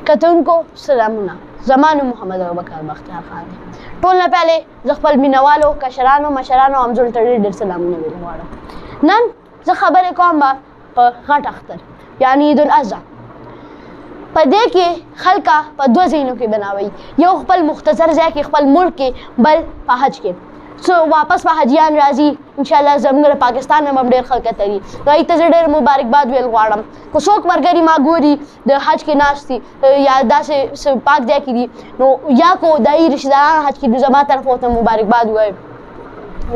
کتونکو سلامونه، زما نوم محمد ابوبکر بختیار خان دی. ټول نه پهلې زه خپل مینوالو کشرانو مشرانو همزولو ته ډېر ډېر سلامونه ویل غواړم. نن زه خبرې کوم په غټ اختر یعنی عید الاضحی. په دې کې خلکه په دوه ځایونو کې بناوي، یو خپل مختصر ځای کې خپل ملک کې، بل په حج کې. واپس به حجیان راځي انشاءالله زموږ له پاکستان نه هم ډېر خلک تلي، هغوی ته زه ډېر مبارکباد ویل غواړم. که څوک ملګري ما ګوري د حج کې ناست دي یا داسې پاک ځای کې دي نو یا کو د هغوی رشته داران حج کې دي زما طرف ورته مبارکباد ووایم.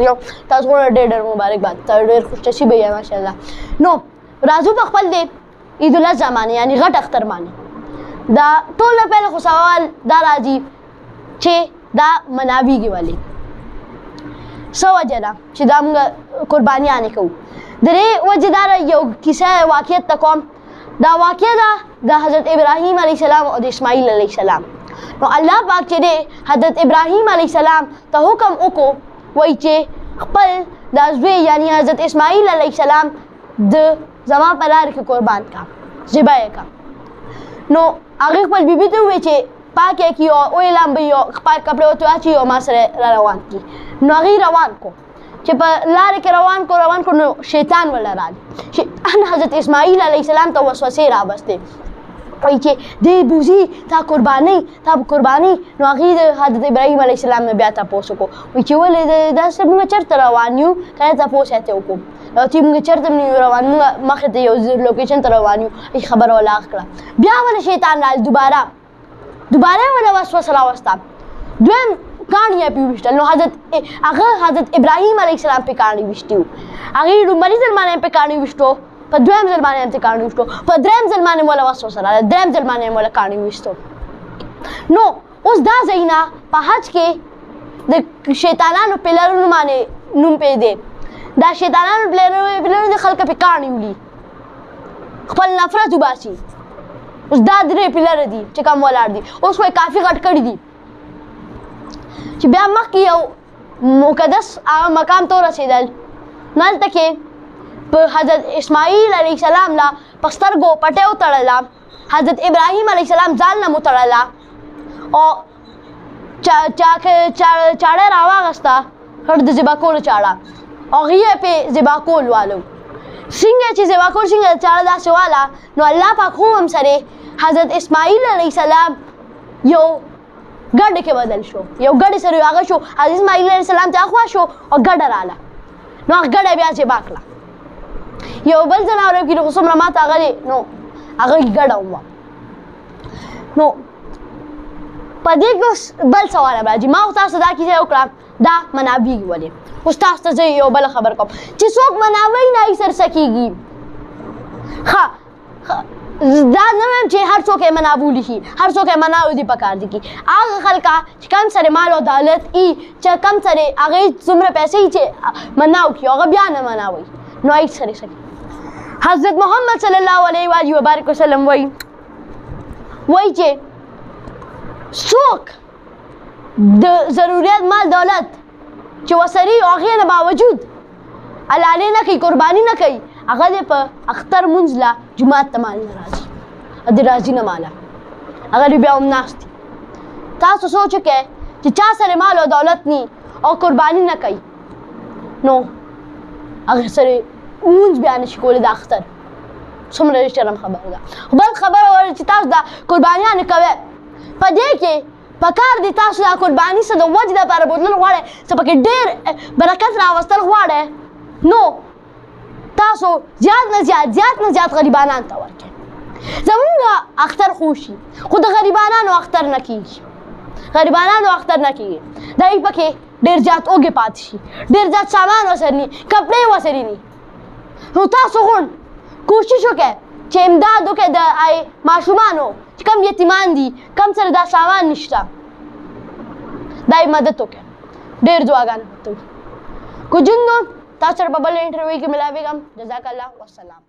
یو تاسو ټول ډېر ډېر مبارکباد، تاسو ډېر خوش نصیبه یې ماشاءالله. نو راځو په خپل د عید الاضحی باندې یعنې غټ اختر باندې. دا ټول نه پهله خو سوال دا راځي چې دا مناویږي ولې، څه وجه ده چې دا موږ قربانیانې کوو. درې وجې دا یو کیسه واقعیت ته کوم. دا واقعه ده د حضرت ابراهیم علیه السلام او د اسماعیل علیه السلام. نو الله پاک چې دی حضرت ابراهیم علیه السلام ته حکم وکړو وایي چې خپل دا زوی یعنی حضرت اسماعیل علیه السلام د زما په لاره کې قربان کا، ذبح یې کا. نو هغې خپل بیبي ته ووایي چې پاک یې کړي او ویې لامبوي او پاک کپړې ورته واچوي او ما سره را روان کړي. نو هغې روان کو چې په لارې کې روان کو نو شیطان وله راغی. شیطان حضرت اسماعیل علیه السلام ته وسوسې راوستې، وایي چې دې بوزي تا قربانۍ تا به قربانۍ. نو هغې د حضرت ابراهیم علیه السلام نه بیا تپوس وکړو، وایي چې ولې داسې موږ چېرته روان یو، که نه تپوس یې ترې وکړو چې موږ چېرته نه یو روان، موږ مخې ته یو لوکیشن ته روان یو. خبره وله حق کړه. بیا ولې شیطان راغی دوباره وله وسوسه راوسته، دویم کاڼي یې پرې وویشتل. نو هغه حضرت ابراهیم علیه السلام پرې کاڼي ویشتي وو. هغې لومړني ځل باندې یې پرې کاڼي ویشتو، په دویم ځل باندې یې پرې کاڼي ویشتو، په درېیم ځل باندې وله وسوسه راغله، درېیم ځل باندې یې وله کاڼي ویشتو. نو اوس دا ځایونه په حج کې د شیطانانو پیلرونو باندې نوم پرې دی. دا شیطانانو پیلرونو د خلکو پرې کاڼي وړي، خپل نفرت وباسي. اوس دا درې پیلره دي چې کوم ولاړ دي، اوس خو یې کافي غټ کړي دي چې بیا مخکې یو مقدس هغه مقام ته ورسېدل. نو هلته کې په حضرت اسماعیل علیه السلام له په سترګو پټۍ وتړله، حضرت ابراهیم علیه السلام ځان نه وتړله او چاړه راواغسته، هر د ذبح کولو چاړه، او هغې یې پرې ذبح کول والو. څنګه چې ذبح کول څنګه چاړه داسې واله نو الله پاک خو هم سره حضرت اسماعیل علیه السلام یو ګډ کې بدل شو، یو ګډ سره هغه شو، حضرت اسماعیل علیه السلام ته اخوا شو او ګډه راله. نو هغه ګډه بیا ذبح کړه. یو بل ځناور کې خو څومره ماته هغه نو هغه ګډه وه. نو په دې کې اوس بل سوال راځي، ما خو تاسو دا کیسه وکړه دا مناویږي ولې. اوس تاسو ته زه یو بله خبر کوم چې څوک مناوی نه هغې سره څه کېږي. ښه دا نه وایم چې هر څوک یې مناولی شي، هر څوک یې مناو دي پکار دي کي. هغه خلکه چې کم سره مال او دولت ای چې کم سره هغې څومره پیسې چې مناو کړي هغه بیا نه مناوي نو هغې سره څه کوي. حضرت محمد صلی الله علیه و آله وبارک وسلم وایي چې څوک د ضروریات مال دولت چې ورسره وي هغې نه باوجود حلالې نه کوي، قرباني نه کوي، هغه دې په اختر مونځ له جومات ته مال نه راځي، دې راځي نه ماله، هغه دې بیا هم ناست دي. تاسو سوچ وکړئ چې چا سره مال او دولت نی او قرباني نه کوي نو هغې سره مونځ بیا نشي کولی د اختر. څومره شرم خبره ده. بل خبره وایي چې تاسو دا قربانیانې کوئ، په دې کې پکار دي تاسو دا قرباني څه د وجې دپاره بوتلل غواړئ، څه پکې ډېر برکت راوستل غواړئ نو تاسو زیات نه زیات غریبانان ته ورکړئ. زمونږ اختر خو شي خو د غریبانانو اختر نه کېږي، د هغوی پکې ډېر زیات اوږې پاتې شي، ډېر زیات سامان ورسره ني، کپړې ورسره ني. نو تاسو غون کوشش وکړئ چې امداد وکړئ د ماشومانو چې کم یتیمان دي، کم سره دا سامان نشته، دا یې مدد وکړئ. ډېر دعاګانې ورته وکړئ. کو جون تاسو سره په بل انټرویو کې ملاویږم. جزاک الله والسلام.